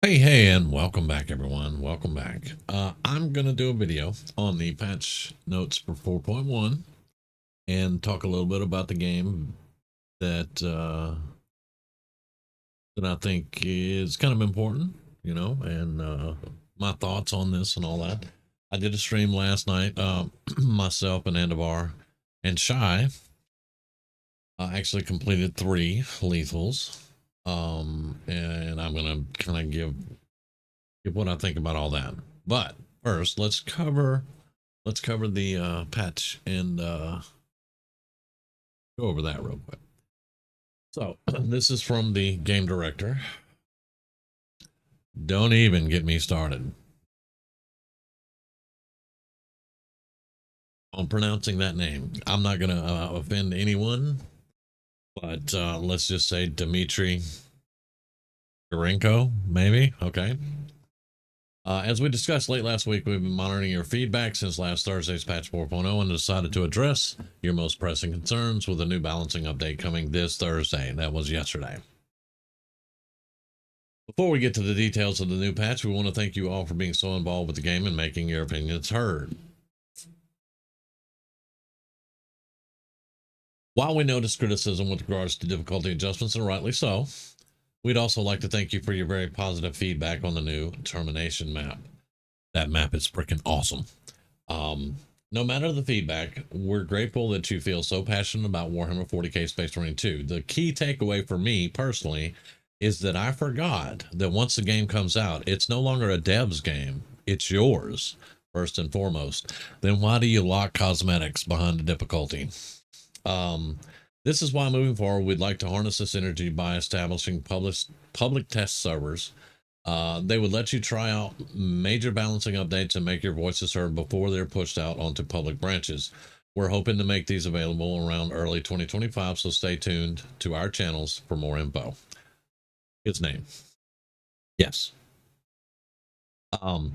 Hey, and welcome back, everyone. Welcome back. I'm going to do a video on the patch notes for 4.1 and talk a little bit about the game that I think is kind of important, and my thoughts on this and all that. I did a stream last night. Myself and Andavar and Shy actually completed 3 lethals. And I'm going to kind of give what I think about all that. But first, let's cover the patch and go over that real quick. So this is from the game director. Don't even get me started on pronouncing that name. I'm not going to offend anyone, but let's just say Dmitry Gorenko, maybe. Okay. As we discussed late last week, we've been monitoring your feedback since last Thursday's patch 4.0 and decided to address your most pressing concerns with a new balancing update coming this Thursday. That was yesterday. Before we get to the details of the new patch, we want to thank you all for being so involved with the game and making your opinions heard. While we notice criticism with regards to difficulty adjustments, and rightly so, we'd also like to thank you for your very positive feedback on the new termination map. That map is freaking awesome. No matter the feedback, we're grateful that you feel so passionate about Warhammer 40k Space Marine 2. The key takeaway for me personally is that I forgot that once the game comes out, it's no longer a dev's game. It's yours, first and foremost. Then why do you lock cosmetics behind the difficulty? This is why moving forward, we'd like to harness this energy by establishing public test servers. They would let you try out major balancing updates and make your voices heard before they're pushed out onto public branches. We're hoping to make these available around early 2025, so stay tuned to our channels for more info. His name. Yes. I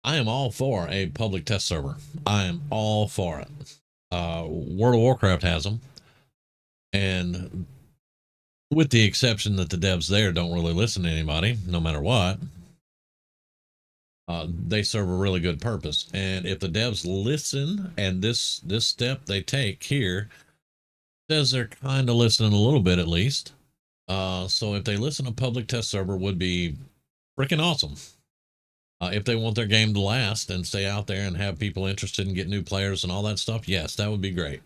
am all for a public test server. I am all for it. World of Warcraft has them. And with the exception that the devs there don't really listen to anybody, no matter what, they serve a really good purpose. And if the devs listen, and this step they take here says they're kind of listening a little bit at least. So if they listen, a public test server would be freaking awesome. If they want their game to last and stay out there and have people interested in getting new players and all that stuff, yes, that would be great.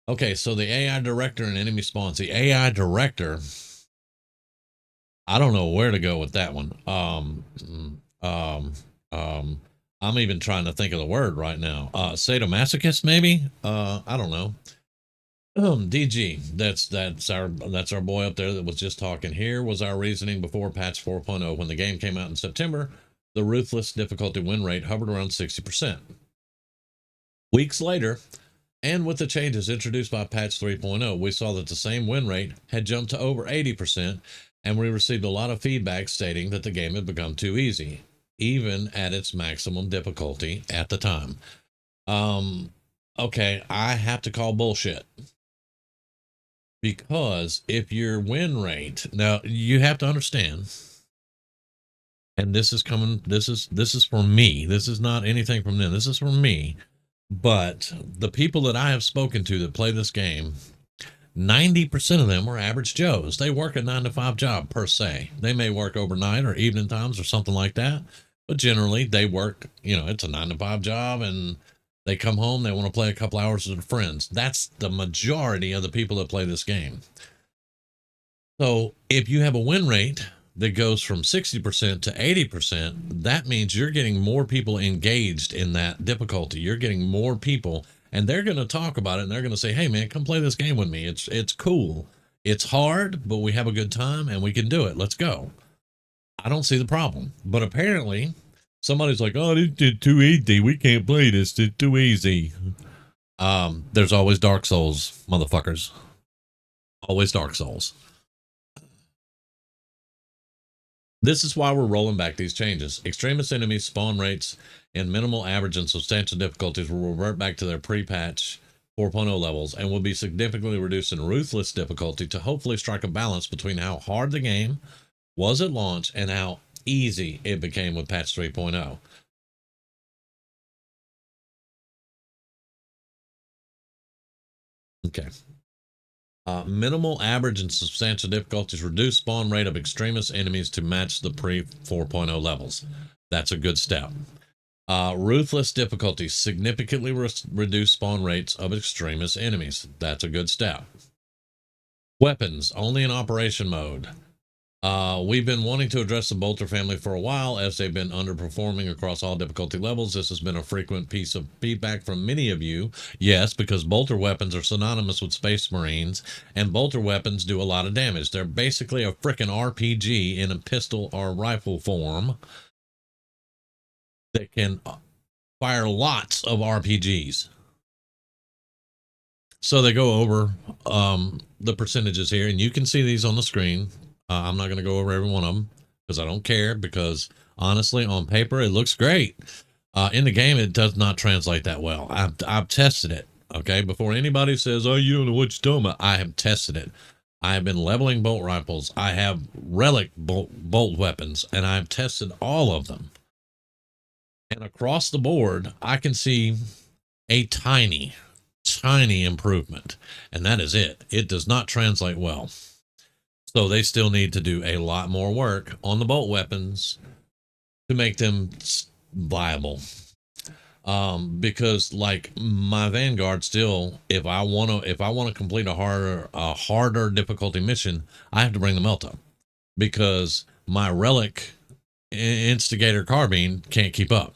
Okay, so the AI director and enemy spawns. The AI director, I don't know where to go with that one. I'm even trying to think of the word right now. Sadomasochist, maybe. I don't know. DG, that's our boy up there that was just talking. Here was our reasoning before patch 4.0. When the game came out in September, the ruthless difficulty win rate hovered around 60%. Weeks later, and with the changes introduced by patch 3.0, we saw that the same win rate had jumped to over 80%, and we received a lot of feedback stating that the game had become too easy, even at its maximum difficulty at the time. Okay, I have to call bullshit. Because if your win rate, now you have to understand, and this is for me. This is not anything from them. This is from me. But the people that I have spoken to that play this game, 90% of them are average Joes. They work a 9-to-5 job per se. They may work overnight or evening times or something like that. But generally they work, it's a 9-to-5 job, and they come home, they want to play a couple hours with their friends. That's the majority of the people that play this game. So if you have a win rate that goes from 60% to 80%, that means you're getting more people engaged in that difficulty. You're getting more people, and they're going to talk about it, and they're going to say, hey man, come play this game with me. It's cool. It's hard, but we have a good time and we can do it. Let's go. I don't see the problem. But apparently somebody's like, oh, this is too easy. We can't play this. It's too easy. There's always Dark Souls, motherfuckers. Always Dark Souls. This is why we're rolling back these changes. Extremist enemies, spawn rates, and minimal, average, and substantial difficulties will revert back to their pre-patch 4.0 levels and will be significantly reduced in ruthless difficulty to hopefully strike a balance between how hard the game was at launch and how easy it became with patch 3.0. Okay. Minimal, average, and substantial difficulties reduce spawn rate of extremist enemies to match the pre 4.0 levels. That's a good step. Ruthless difficulties significantly reduce spawn rates of extremist enemies. That's a good step. Weapons only in operation mode. We've been wanting to address the bolter family for a while as they've been underperforming across all difficulty levels. This has been a frequent piece of feedback from many of you. Yes, because bolter weapons are synonymous with Space Marines, and bolter weapons do a lot of damage. They're basically a frickin' RPG in a pistol or rifle form that can fire lots of RPGs. So they go over the percentages here, and you can see these on the screen. I'm not going to go over every one of them because I don't care, because honestly, on paper, it looks great. In the game, it does not translate that well. I've tested it, okay? Before anybody says, oh, you don't know what you're talking about, I have tested it. I have been leveling bolt rifles. I have relic bolt weapons, and I've tested all of them. And across the board, I can see a tiny improvement, and that is it. It does not translate well. So they still need to do a lot more work on the bolt weapons to make them viable. Because like my Vanguard still, if I want to complete a harder difficulty mission, I have to bring the melt up, because my relic instigator carbine can't keep up.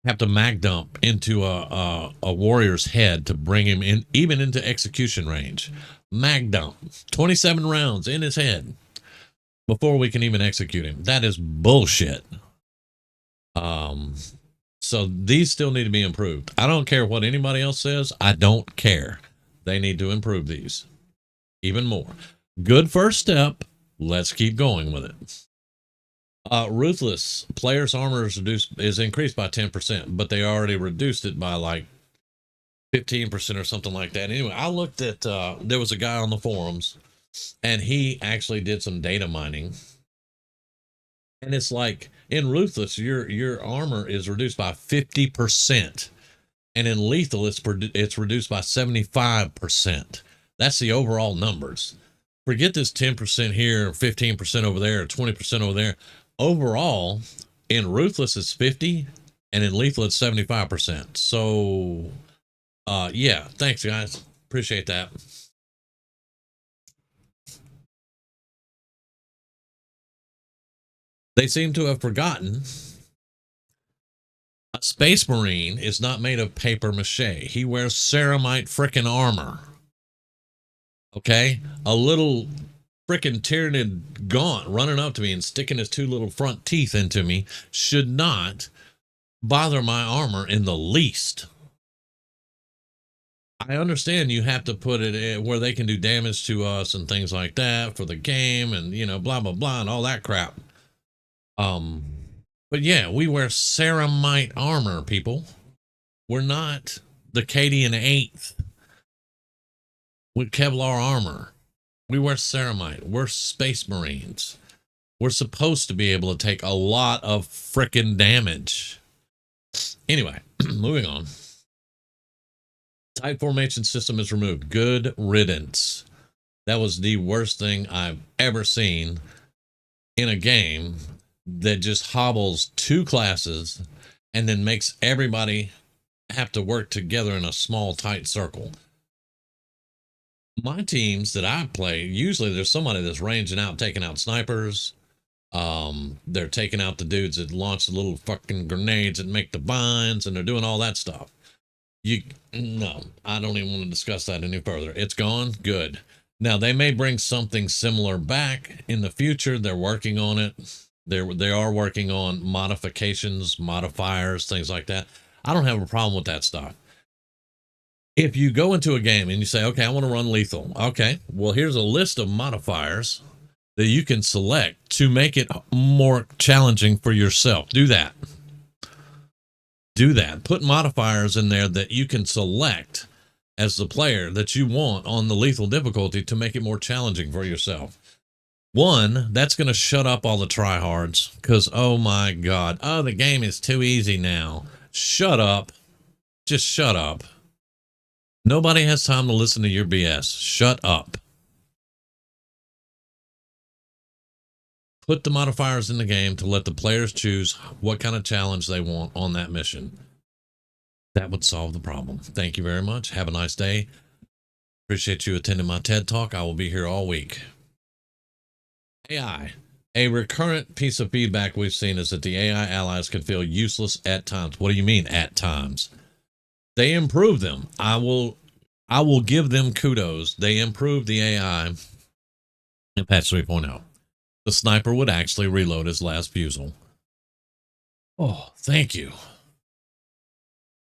I have to mag dump into a warrior's head to bring him in, even into execution range. Mag dump 27 rounds in his head before we can even execute him. That is bullshit. So these still need to be improved. I don't care what anybody else says. I don't care. They need to improve these even more. Good first step. Let's keep going with it. Ruthless players' armor is increased by 10%, but they already reduced it by like 15% or something like that. Anyway, I looked at there was a guy on the forums, and he actually did some data mining, and it's like in Ruthless, your armor is reduced by 50%, and in Lethal, it's reduced by 75%. That's the overall numbers. Forget this 10% here, 15% over there, or 20% over there. Overall, in Ruthless, it's 50, and in Lethal, it's 75%. So yeah, thanks guys, appreciate that. They seem to have forgotten a Space Marine is not made of paper mache. He wears ceramite frickin' armor. Okay, a little frickin' Tyranid gaunt running up to me and sticking his two little front teeth into me should not bother my armor in the least. I understand you have to put it where they can do damage to us and things like that for the game, and you know, blah blah blah and all that crap. But yeah, we wear ceramite armor, people. We're not the Cadian 8th with Kevlar armor. We wear ceramite. We're Space Marines. We're supposed to be able to take a lot of frickin' damage. Anyway, moving on. Tight formation system is removed. Good riddance. That was the worst thing I've ever seen in a game that just hobbles two classes and then makes everybody have to work together in a small, tight circle. My teams that I play, usually there's somebody that's ranging out, taking out snipers. They're taking out the dudes that launch the little fucking grenades and make the vines, and they're doing all that stuff. No, I don't even want to discuss that any further. It's gone. Good. Now they may bring something similar back in the future. They're working on it. They are working on modifications, modifiers, things like that. I don't have a problem with that stuff. If you go into a game and you say, okay, I want to run Lethal. Okay, well, here's a list of modifiers that you can select to make it more challenging for yourself. Do that. Do that. Put modifiers in there that you can select as the player that you want on the Lethal difficulty to make it more challenging for yourself. One, that's going to shut up all the tryhards because, oh my God, oh, the game is too easy now. Shut up. Just shut up. Nobody has time to listen to your BS. Shut up. Put the modifiers in the game to let the players choose what kind of challenge they want on that mission. That would solve the problem. Thank you very much. Have a nice day. Appreciate you attending my TED Talk. I will be here all week. AI. A recurrent piece of feedback we've seen is that the AI allies can feel useless at times. What do you mean at times? They improve them. I will give them kudos. They improved the AI in patch 3.0. The sniper would actually reload his last fusel. Oh, thank you.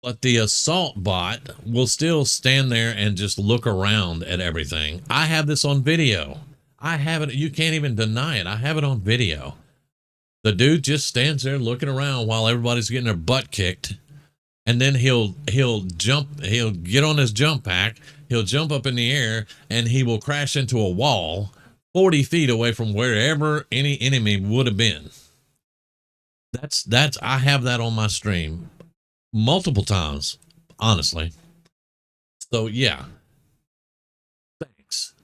But the assault bot will still stand there and just look around at everything. I have this on video. I have it. You can't even deny it. I have it on video. The dude just stands there looking around while everybody's getting their butt kicked. And then he'll get on his jump pack. He'll jump up in the air and he will crash into a wall 40 feet away from wherever any enemy would have been. I have that on my stream multiple times, honestly. So yeah. Thanks.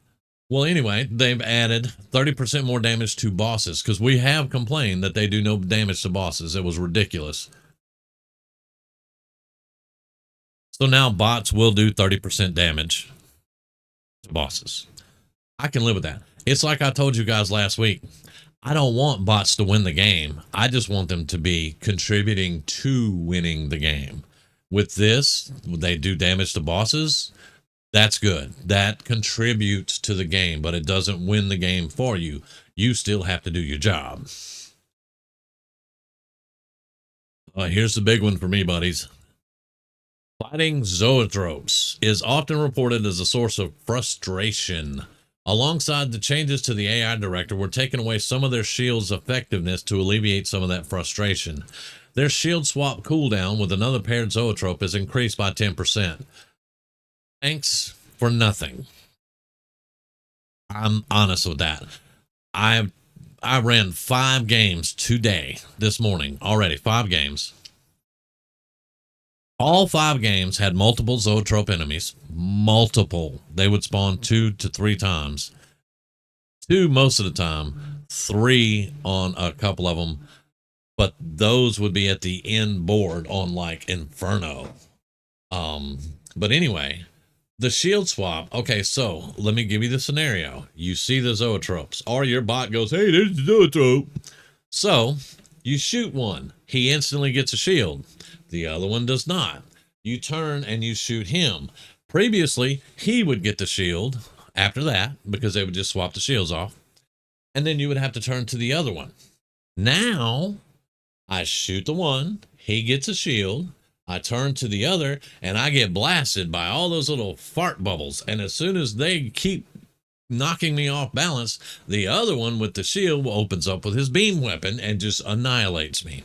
Well, anyway, they've added 30% more damage to bosses because we have complained that they do no damage to bosses. It was ridiculous. So now bots will do 30% damage to bosses. I can live with that. It's like I told you guys last week. I don't want bots to win the game. I just want them to be contributing to winning the game. With this, they do damage to bosses. That's good. That contributes to the game, but it doesn't win the game for you. You still have to do your job. Here's the big one for me, buddies. Fighting zoetropes is often reported as a source of frustration. Alongside the changes to the AI director, we're taking away some of their shield's effectiveness to alleviate some of that frustration. Their shield swap cooldown with another paired zoetrope is increased by 10%. Thanks for nothing. I'm honest with that. I ran 5 games today, this morning, already 5 games. All 5 games had multiple zoetrope enemies. Multiple. They would spawn 2 to 3 times. 2 most of the time. 3 on a couple of them. But those would be at the end board on like Inferno. But anyway, the shield swap. Okay, so let me give you the scenario. You see the zoetropes, or your bot goes, hey, there's the zoetrope. So you shoot one. He instantly gets a shield. The other one does not. You turn and you shoot him. Previously, he would get the shield after that because they would just swap the shields off. And then you would have to turn to the other one. Now, I shoot the one. He gets a shield. I turn to the other and I get blasted by all those little fart bubbles. And as soon as they keep knocking me off balance, the other one with the shield opens up with his beam weapon and just annihilates me.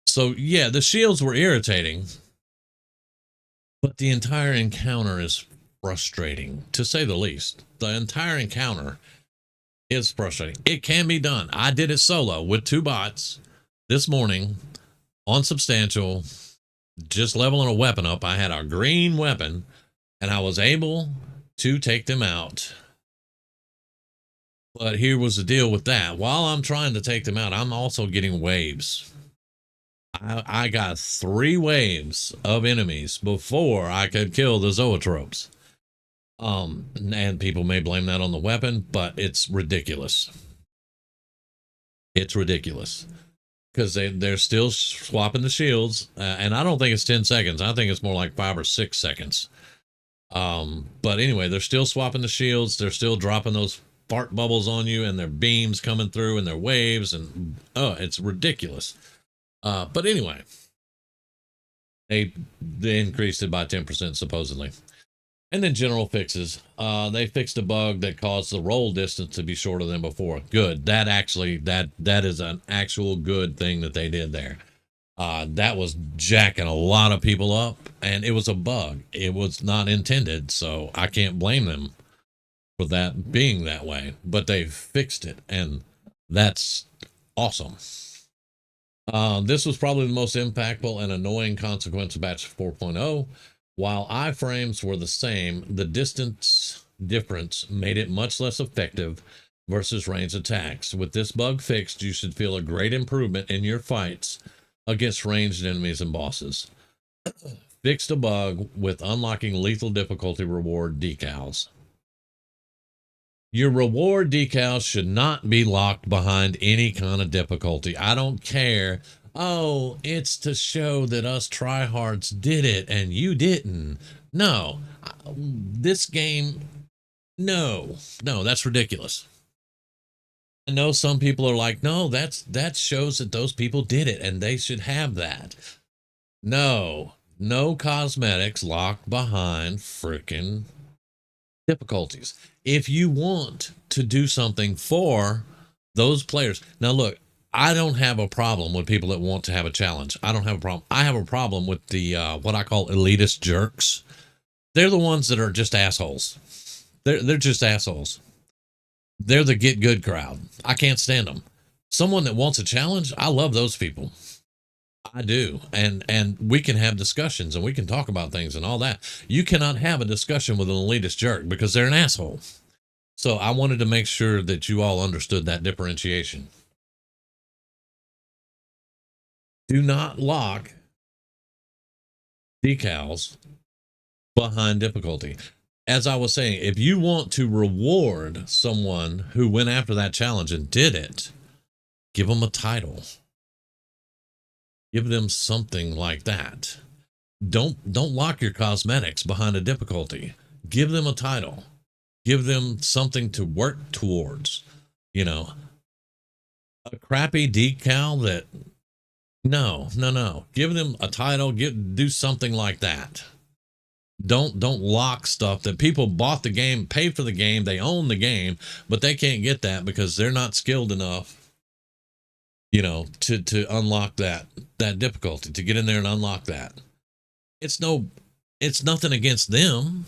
So yeah, the shields were irritating, but the entire encounter is frustrating, to say the least. The entire encounter is frustrating. It can be done. I did it solo with 2 bots this morning on Substantial, just leveling a weapon up. I had a green weapon and I was able to take them out. But here was the deal with that. While I'm trying to take them out, I'm also getting waves. I got 3 waves of enemies before I could kill the zoetropes. And people may blame that on the weapon, but it's ridiculous. It's ridiculous because they're still swapping the shields, and I don't think it's 10 seconds. I think it's more like 5 or 6 seconds. But anyway, they're still swapping the shields. They're still dropping those fart bubbles on you, and their beams coming through, and their waves, and it's ridiculous. But anyway, they increased it by 10% supposedly. And then general fixes. They fixed a bug that caused the roll distance to be shorter than before. Good. That is an actual good thing that they did there. That was jacking a lot of people up, and it was a bug. It was not intended, so I can't blame them. for that being that way, but they fixed it, and that's awesome. This was probably the most impactful and annoying consequence of patch 4.0. While iframes were the same, the distance difference made it much less effective versus ranged attacks. With this bug fixed, you should feel a great improvement in your fights against ranged enemies and bosses. Fixed a bug with unlocking lethal difficulty reward decals. Your reward decals should not be locked behind any kind of difficulty. I don't care. Oh, it's to show that us tryhards did it and you didn't. No, this game, no, that's ridiculous. I know some people are like, no, that shows that those people did it and they should have that. No, no cosmetics locked behind freaking difficulties. If you want to do something for those players, now look, I don't have a problem with people that want to have a challenge. I don't have a problem. I have a problem with the what I call elitist jerks. They're the ones that are just assholes. They're just assholes. They're the get good crowd. I can't stand them. Someone that wants a challenge, I love those people. I do. And we can have discussions and we can talk about things and all that. You cannot have a discussion with an elitist jerk because they're an asshole. So I wanted to make sure that you all understood that differentiation. Do not lock decals behind difficulty. As I was saying, if you want to reward someone who went after that challenge and did it, give them a title. Give them something like that. Don't lock your cosmetics behind a difficulty. Give them a title. Give them something to work towards. You know, a crappy decal that no. Give them a title, do something like that. Don't lock stuff that people bought the game, paid for the game, they own the game, but they can't get that because they're not skilled enough, to unlock that difficulty, to get in there and unlock that. It's nothing against them.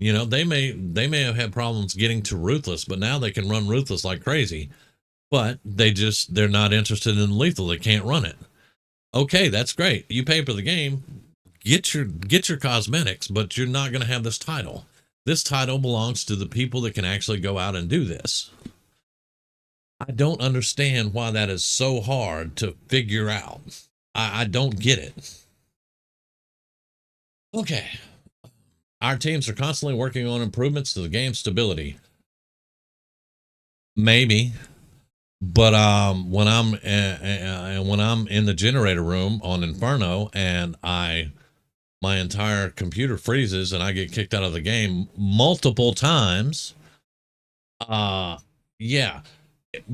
They may have had problems getting to Ruthless, but now they can run Ruthless like crazy. But they're not interested in lethal. They can't run it. Okay, that's great. You pay for the game, get your cosmetics, but you're not going to have this title. This title belongs to the people that can actually go out and do this. I don't understand why that is so hard to figure out. I don't get it. Okay. Our teams are constantly working on improvements to the game's stability. Maybe, but when I'm in the generator room on Inferno and my entire computer freezes and I get kicked out of the game multiple times, yeah.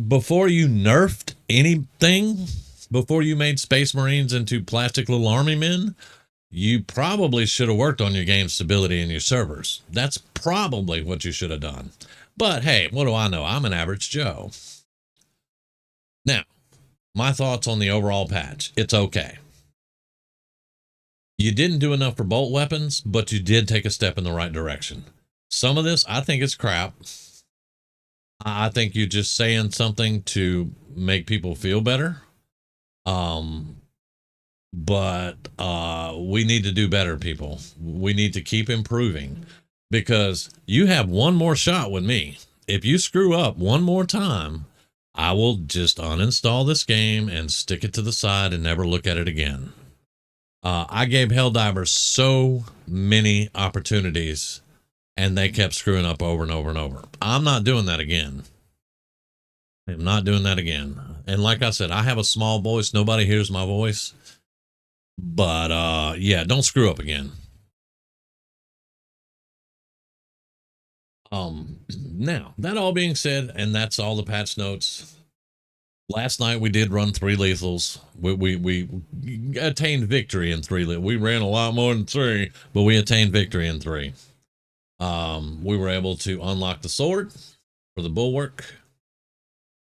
Before you nerfed anything, before you made Space Marines into plastic little army men, you probably should have worked on your game stability and your servers. That's probably what you should have done. But hey, what do I know? I'm an average Joe. Now, my thoughts on the overall patch. It's okay. You didn't do enough for bolt weapons, but you did take a step in the right direction. Some of this, I think, is crap. I think you're just saying something to make people feel better. But we need to do better, people. We need to keep improving because you have one more shot with me. If you screw up one more time, I will just uninstall this game and stick it to the side and never look at it again. I gave Helldivers so many opportunities and they kept screwing up over and over and over. I'm not doing that again. I'm not doing that again. And like I said, I have a small voice. Nobody hears my voice. But yeah, don't screw up again. Now that all being said, and that's all the patch notes. Last night we did run 3 lethals. We attained victory in 3. We ran a lot more than 3, but we attained victory in 3. We were able to unlock the sword for the bulwark,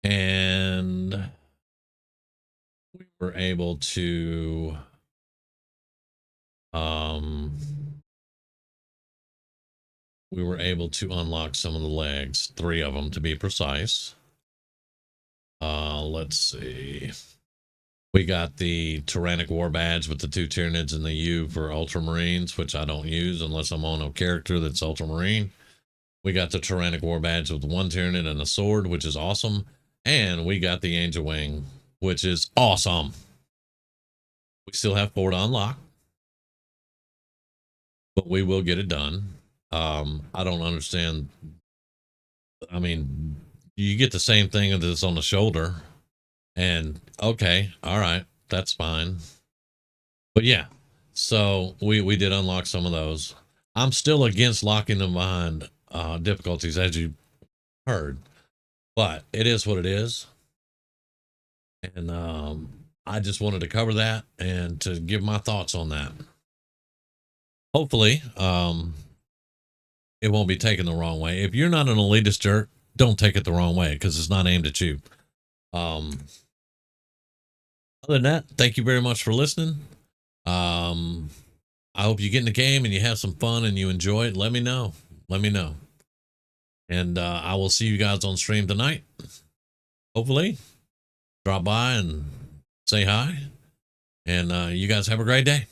and we were able to we were able to unlock some of the legs, 3 of them to be precise. Let's see. We got the Tyrannic War badge with the 2 Tyranids and the U for Ultramarines, which I don't use unless I'm on a character that's Ultramarine. We got the Tyrannic War badge with 1 Tyranid and a sword, which is awesome. And we got the Angel Wing, which is awesome. We still have 4 to unlock, but we will get it done. I don't understand. I mean, you get the same thing that's on the shoulder, and okay, all right, that's fine. But yeah, so we did unlock some of those. I'm still against locking them behind difficulties, as you heard, but it is what it is. And I just wanted to cover that and to give my thoughts on that. Hopefully, it won't be taken the wrong way. If you're not an elitist jerk, don't take it the wrong way because it's not aimed at you. Other than that, thank you very much for listening. I hope you get in the game and you have some fun and you enjoy it. Let me know. Let me know. And I will see you guys on stream tonight. Hopefully, drop by and say hi. And you guys have a great day.